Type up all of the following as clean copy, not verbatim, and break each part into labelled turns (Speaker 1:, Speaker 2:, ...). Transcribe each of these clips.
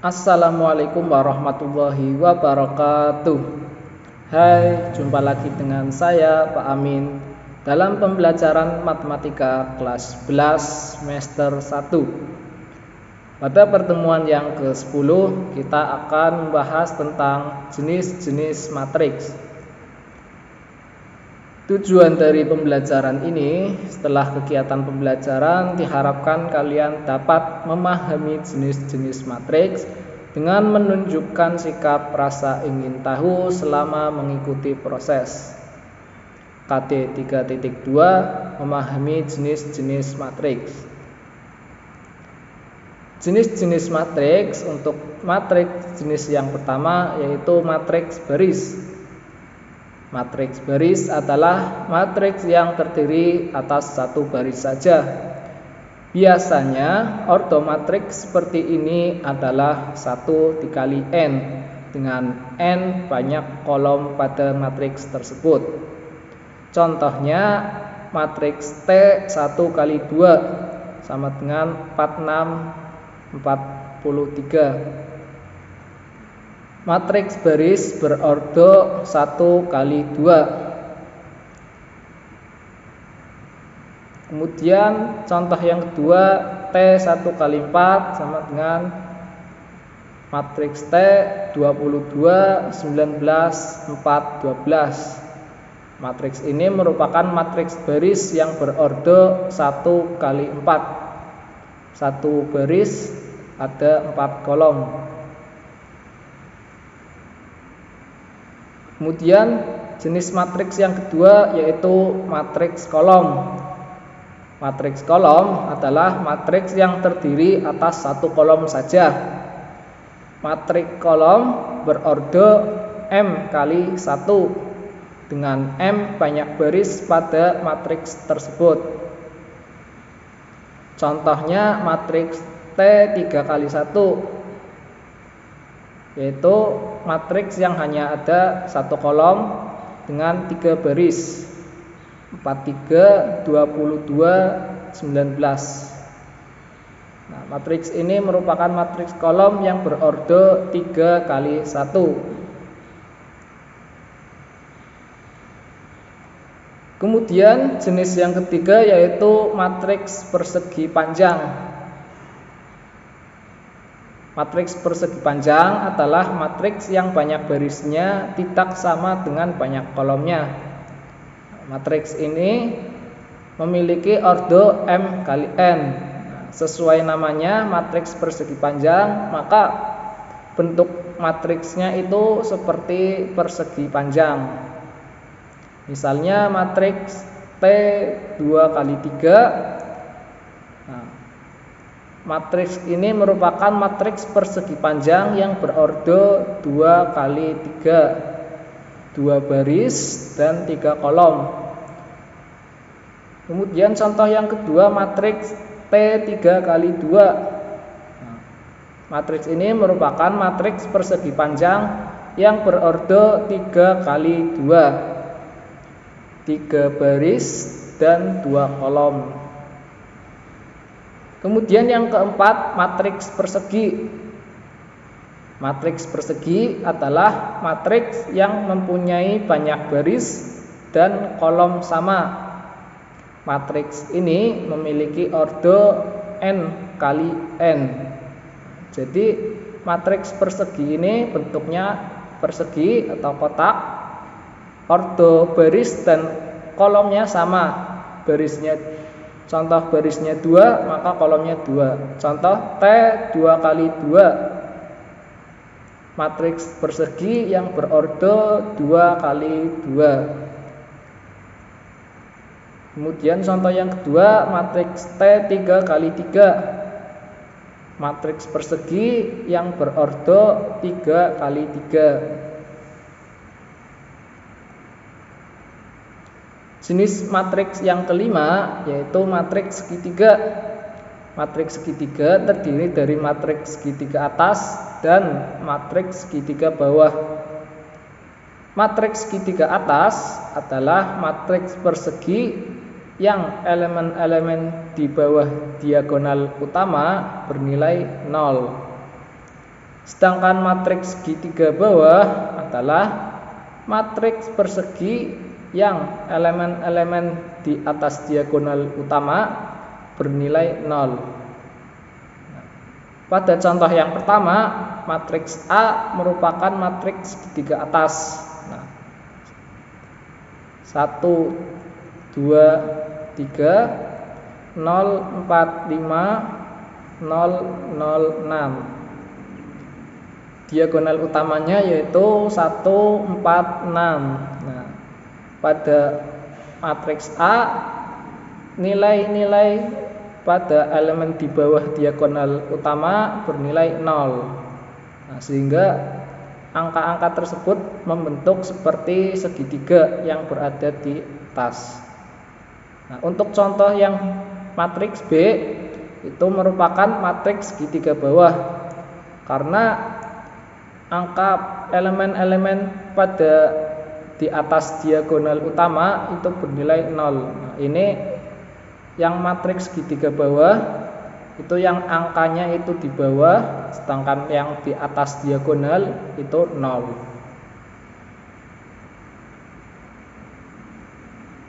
Speaker 1: Assalamualaikum warahmatullahi wabarakatuh. Hai, jumpa lagi dengan saya Pak Amin dalam pembelajaran matematika kelas 11 semester 1. Pada pertemuan yang ke-10 kita akan membahas tentang jenis-jenis matriks. Tujuan dari pembelajaran ini, setelah kegiatan pembelajaran diharapkan kalian dapat memahami jenis-jenis matriks dengan menunjukkan sikap rasa ingin tahu selama mengikuti proses. KD 3.2 memahami jenis-jenis matriks. Jenis-jenis matriks, untuk matriks jenis yang pertama yaitu matriks baris. Matriks baris adalah matriks yang terdiri atas satu baris saja. Biasanya ortomatriks seperti ini adalah 1 dikali n dengan n banyak kolom pada matriks tersebut. Contohnya matriks T 1 kali 2 sama dengan 46 43. Matriks baris berordo 1 kali 2. Kemudian contoh yang kedua T 1 kali 4 sama dengan matriks T 22 19 4 12. Matriks ini merupakan matriks baris yang berordo 1 kali 4. Satu baris ada 4 kolom. Kemudian jenis matriks yang kedua yaitu matriks kolom. Matriks kolom adalah matriks yang terdiri atas satu kolom saja. Matriks kolom berordo M kali 1 dengan M banyak baris pada matriks tersebut. Contohnya matriks T 3 kali 1 yaitu matriks yang hanya ada satu kolom dengan 3 baris 43 22 19. Nah, matriks ini merupakan matriks kolom yang berordo 3 kali 1. Kemudian jenis yang ketiga yaitu matriks persegi panjang. Matriks persegi panjang adalah matriks yang banyak barisnya tidak sama dengan banyak kolomnya. Matriks ini memiliki ordo M kali N. Sesuai namanya matriks persegi panjang, maka bentuk matriksnya itu seperti persegi panjang. Misalnya matriks T 2 kali 3. Matriks ini merupakan matriks persegi panjang yang berordo 2 kali 3, 2 baris dan 3 kolom. Kemudian contoh yang kedua matriks T 3 kali 2. Matriks ini merupakan matriks persegi panjang yang berordo 3 kali 2, 3 baris dan 2 kolom. Kemudian yang keempat, matriks persegi. Matriks persegi adalah matriks yang mempunyai banyak baris dan kolom sama. Matriks ini memiliki ordo n kali n. Jadi matriks persegi ini bentuknya persegi atau kotak. Ordo baris dan kolomnya sama. Contoh barisnya 2, maka kolomnya 2. Contoh T 2 kali 2. Matriks persegi yang berordo 2 kali 2. Kemudian contoh yang kedua matriks T 3 kali 3. Matriks persegi yang berordo 3 kali 3. Jenis matriks yang kelima yaitu matriks segitiga. Matriks segitiga terdiri dari matriks segitiga atas dan matriks segitiga bawah. Matriks segitiga atas adalah matriks persegi yang elemen-elemen di bawah diagonal utama bernilai 0. Sedangkan matriks segitiga bawah adalah matriks persegi yang elemen-elemen di atas diagonal utama bernilai 0. Pada contoh yang pertama, matriks A merupakan matriks segitiga atas. 1, 2, 3, 0, 4, 5, 0, 0, 6. Diagonal utamanya yaitu 1, 4, 6. Nah, pada matriks A, nilai-nilai pada elemen di bawah diagonal utama bernilai 0. Nah, sehingga angka-angka tersebut membentuk seperti segitiga yang berada di atas. Nah, untuk contoh yang matriks B itu merupakan matriks segitiga bawah karena angka elemen-elemen pada di atas diagonal utama itu bernilai 0. Nah, ini yang matriks segitiga bawah itu yang angkanya itu di bawah, sedangkan yang di atas diagonal itu 0.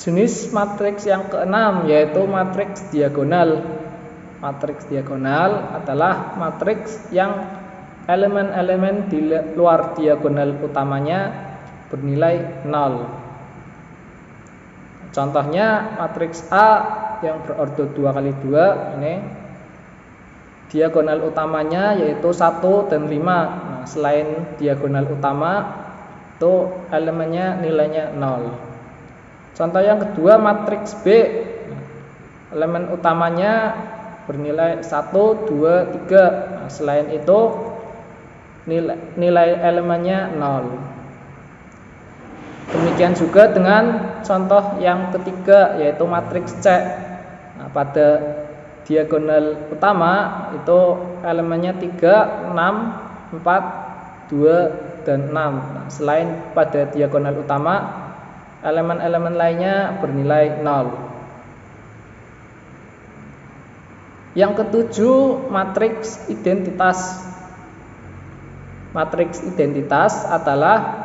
Speaker 1: Jenis matriks yang keenam yaitu matriks diagonal. Matriks diagonal adalah matriks yang elemen-elemen di luar diagonal utamanya bernilai 0. Contohnya matriks A yang berordo 2 kali 2 ini diagonal utamanya yaitu 1 dan 5. Nah, selain diagonal utama itu elemennya nilainya 0. Contoh yang kedua matriks B, elemen utamanya bernilai 1, 2, 3. Nah, selain itu nilai elemennya 0. Demikian juga dengan contoh yang ketiga yaitu matriks C. Nah, pada diagonal utama itu elemennya 3, 6, 4, 2, dan 6. Nah, selain pada diagonal utama, elemen-elemen lainnya bernilai 0. Yang ketujuh, matriks identitas. Matriks identitas adalah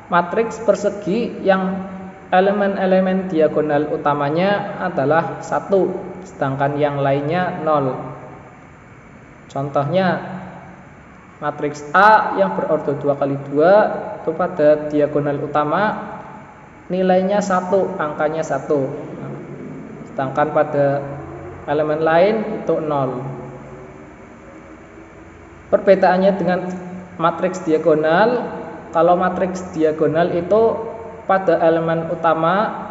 Speaker 1: matriks persegi yang elemen-elemen diagonal utamanya adalah 1, sedangkan yang lainnya 0. Contohnya matriks A yang berordo 2 kali 2 itu pada diagonal utama nilainya 1, angkanya 1. Sedangkan pada elemen lain itu 0. Perbedaannya dengan matriks diagonal, kalau matriks diagonal itu pada elemen utama,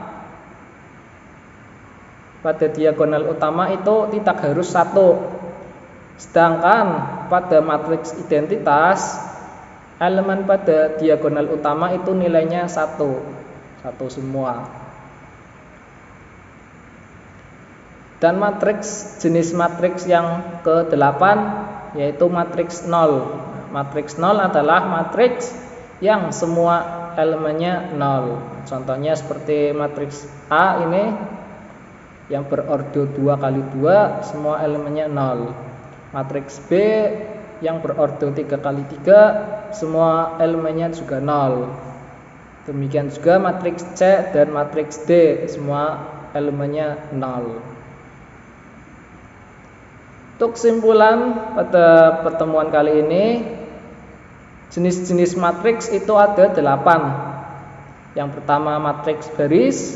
Speaker 1: pada diagonal utama itu tidak harus 1. Sedangkan pada matriks identitas, elemen pada diagonal utama itu nilainya 1 semua. Dan matriks jenis matriks yang ke-8 yaitu matriks 0. Matriks 0 adalah matriks yang semua elemennya 0. Contohnya seperti matriks A ini yang berordo 2 kali 2 semua elemennya 0. Matriks B yang berordo 3 kali 3 semua elemennya juga 0. Demikian juga matriks C dan matriks D semua elemennya 0. Untuk kesimpulan pada pertemuan kali ini, jenis-jenis matriks itu ada 8. Yang pertama matriks baris,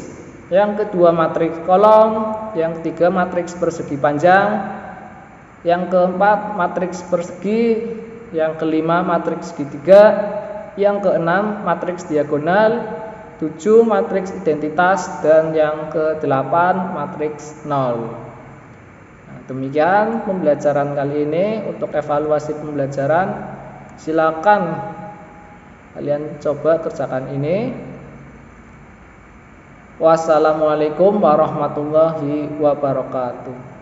Speaker 1: yang kedua matriks kolom, yang ketiga matriks persegi panjang, yang keempat matriks persegi, yang kelima matriks segitiga, yang keenam matriks diagonal, 7 matriks identitas, dan yang ke-8 matriks 0. Demikian pembelajaran kali ini. Untuk evaluasi pembelajaran, silakan kalian coba kerjakan ini. Wassalamualaikum warahmatullahi wabarakatuh.